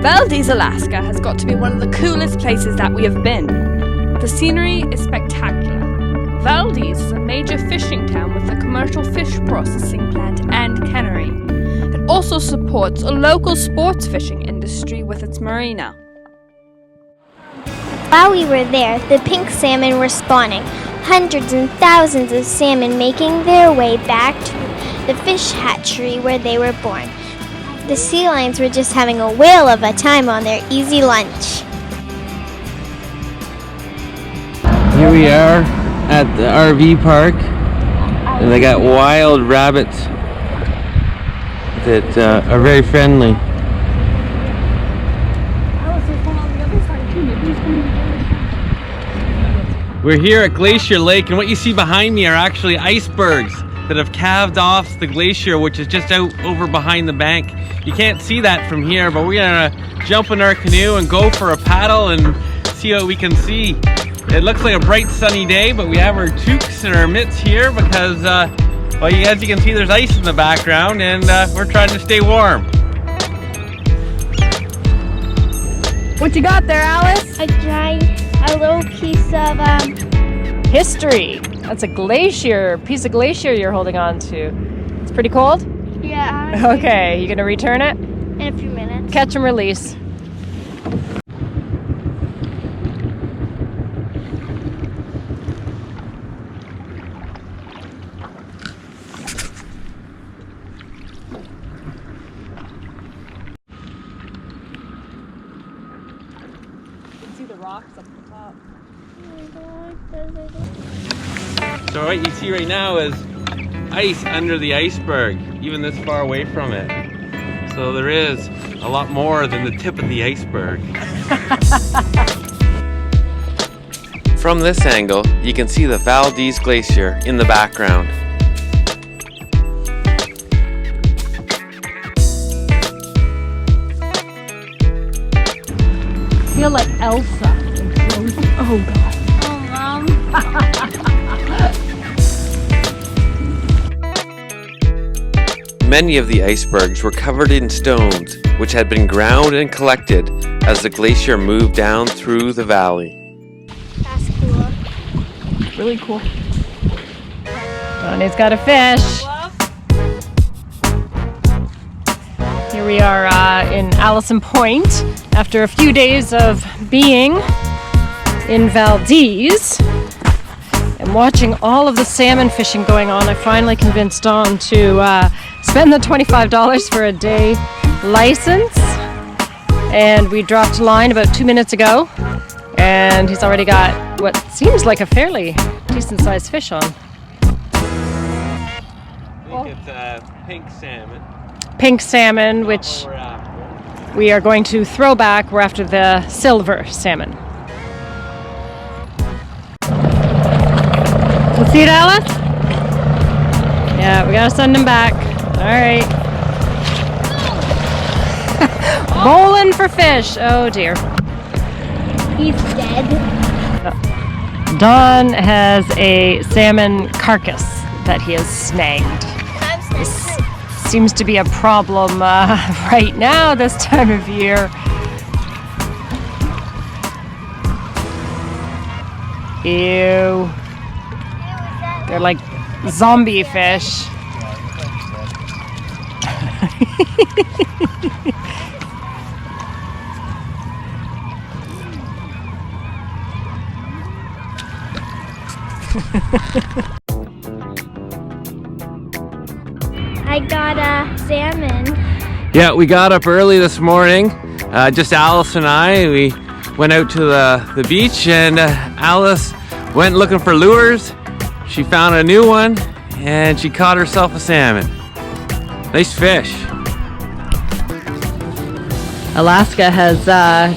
Valdez, Alaska has got to be one of the coolest places that we have been. The scenery is spectacular. Valdez is a major fishing town with a commercial fish processing plant and cannery. It also supports a local sports fishing industry with its marina. While we were there, the pink salmon were spawning. Hundreds and thousands of salmon making their way back to the fish hatchery where they were born. The sea lions were just having a whale of a time on their easy lunch. Here we are at the RV park, and they got wild rabbits that are very friendly. We're here at Glacier Lake, and what you see behind me are actually icebergs that have calved off the glacier, which is just out over behind the bank. You can't see that from here, but we're gonna jump in our canoe and go for a paddle and see what we can see. It looks like a bright sunny day, but we have our toques and our mitts here because, well, as you can see, there's ice in the background, and we're trying to stay warm. What you got there, Alice? A little piece of History. That's a glacier, piece of glacier you're holding on to. It's pretty cold? Yeah. Okay, you gonna return it? In a few minutes. Catch and release. See the rocks up the top. So what you see right now is ice under the iceberg, even this far away from it. So there is a lot more than the tip of the iceberg. From this angle, you can see the Valdez Glacier in the background. I feel like Elsa. Oh God. Oh, Mom. Many of the icebergs were covered in stones, which had been ground and collected as the glacier moved down through the valley. That's cool. Really cool. Donnie's got a fish. Here we are in Allison Point after a few days of being in Valdez and watching all of the salmon fishing going on. I finally convinced Don to spend the $25 for a day license, and we dropped a line about 2 minutes ago, and he's already got what seems like a fairly decent sized fish on. I think it's pink salmon. Pink salmon, which we are going to throw back. We're after the silver salmon. You see it, Alice? Yeah, we gotta send him back. All right. Bowling for fish. Oh dear. He's dead. Don has a salmon carcass that he has snagged. This seems to be a problem right now this time of year. Ew. They're like zombie fish. I got a salmon. Yeah, we got up early this morning. Just Alice and I. We went out to the beach, and Alice went looking for lures. She found a new one, and she caught herself a salmon. Nice fish. Alaska has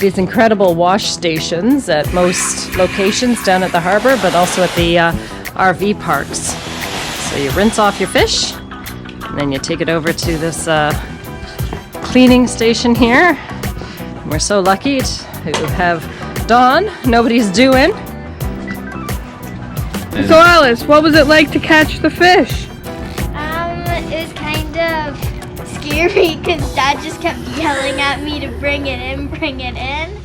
these incredible wash stations at most locations down at the harbor, but also at the RV parks. So you rinse off your fish, and then you take it over to this cleaning station here. And we're so lucky to have Dawn. Nobody's doing. So Alice, what was it like to catch the fish? It was kind of scary because Dad just kept yelling at me to bring it in, bring it in.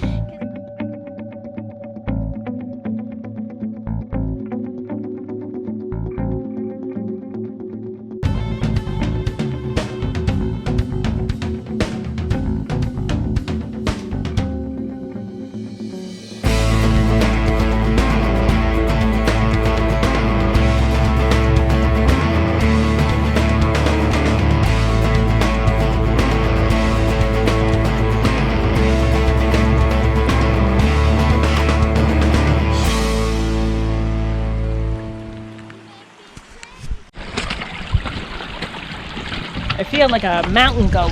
I feel like a mountain goat.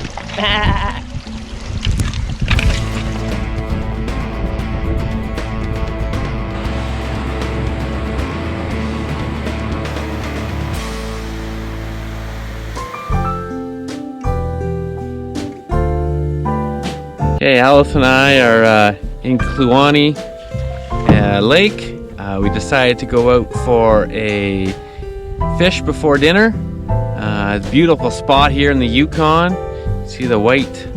Okay, Alice and I are in Kluane Lake. We decided to go out for a fish before dinner. Beautiful spot here in the Yukon. See the white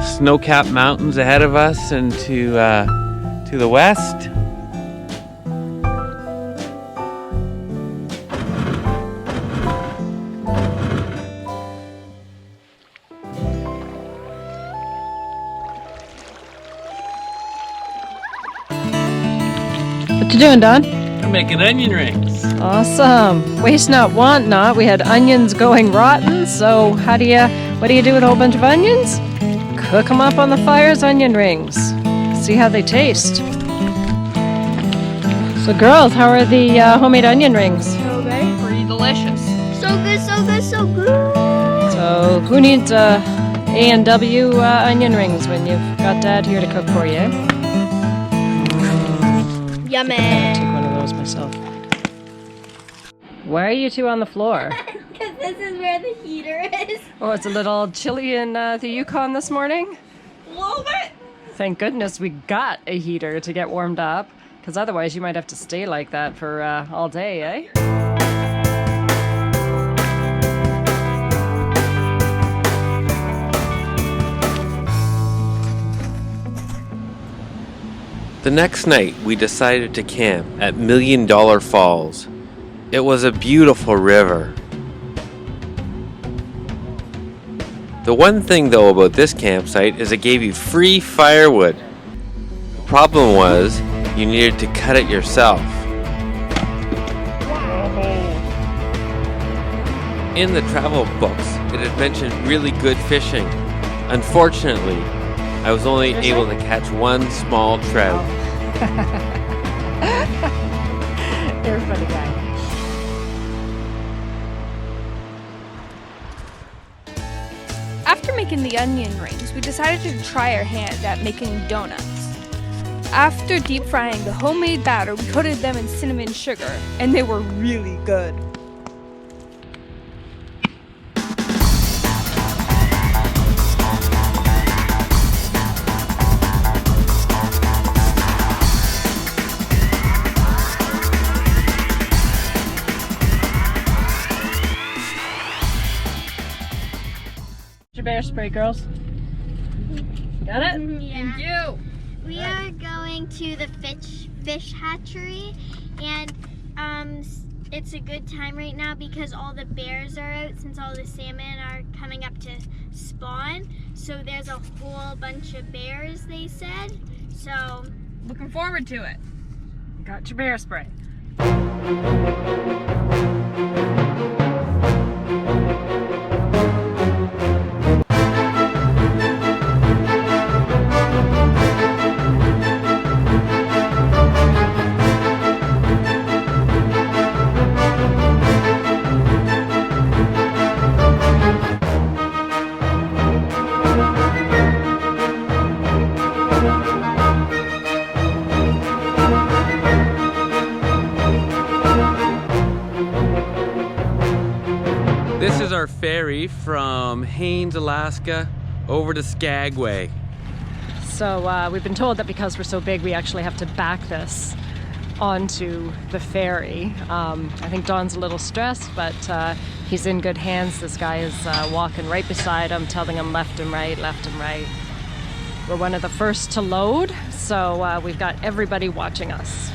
snow-capped mountains ahead of us and to the west. What you doing, Don? I'm making onion rings. Awesome. Waste not, want not. We had onions going rotten, so what do you do with a whole bunch of onions? Cook them up on the fire as onion rings. See how they taste. So girls, how are the homemade onion rings? So good. Pretty delicious. So good, so good, so good. So who needs A&W onion rings when you've got Dad here to cook for you? Yummy. Take one of those myself. Why are you two on the floor? Because this is where the heater is. Oh, it's a little chilly in the Yukon this morning? A little bit. Thank goodness we got a heater to get warmed up, because otherwise you might have to stay like that for all day, eh? The next night, we decided to camp at $1 Million Falls. It was a beautiful river. The one thing though about this campsite is it gave you free firewood. The problem was you needed to cut it yourself. In the travel books, it had mentioned really good fishing. Unfortunately, I was only able to catch one small trout. You're a funny guy. After making the onion rings, we decided to try our hand at making donuts. After deep frying the homemade batter, we coated them in cinnamon sugar, and they were really good. Bear spray, girls. Got it? Yeah. Thank you. We are going to the fish hatchery, and it's a good time right now because all the bears are out since all the salmon are coming up to spawn. So there's a whole bunch of bears, they said. So Looking forward to it. Got your bear spray. This is our ferry from Haines, Alaska, over to Skagway. So we've been told that because we're so big, we actually have to back this. onto the ferry. I think Don's a little stressed, but he's in good hands. This guy is walking right beside him, telling him left and right, left and right. We're one of the first to load, so we've got everybody watching us.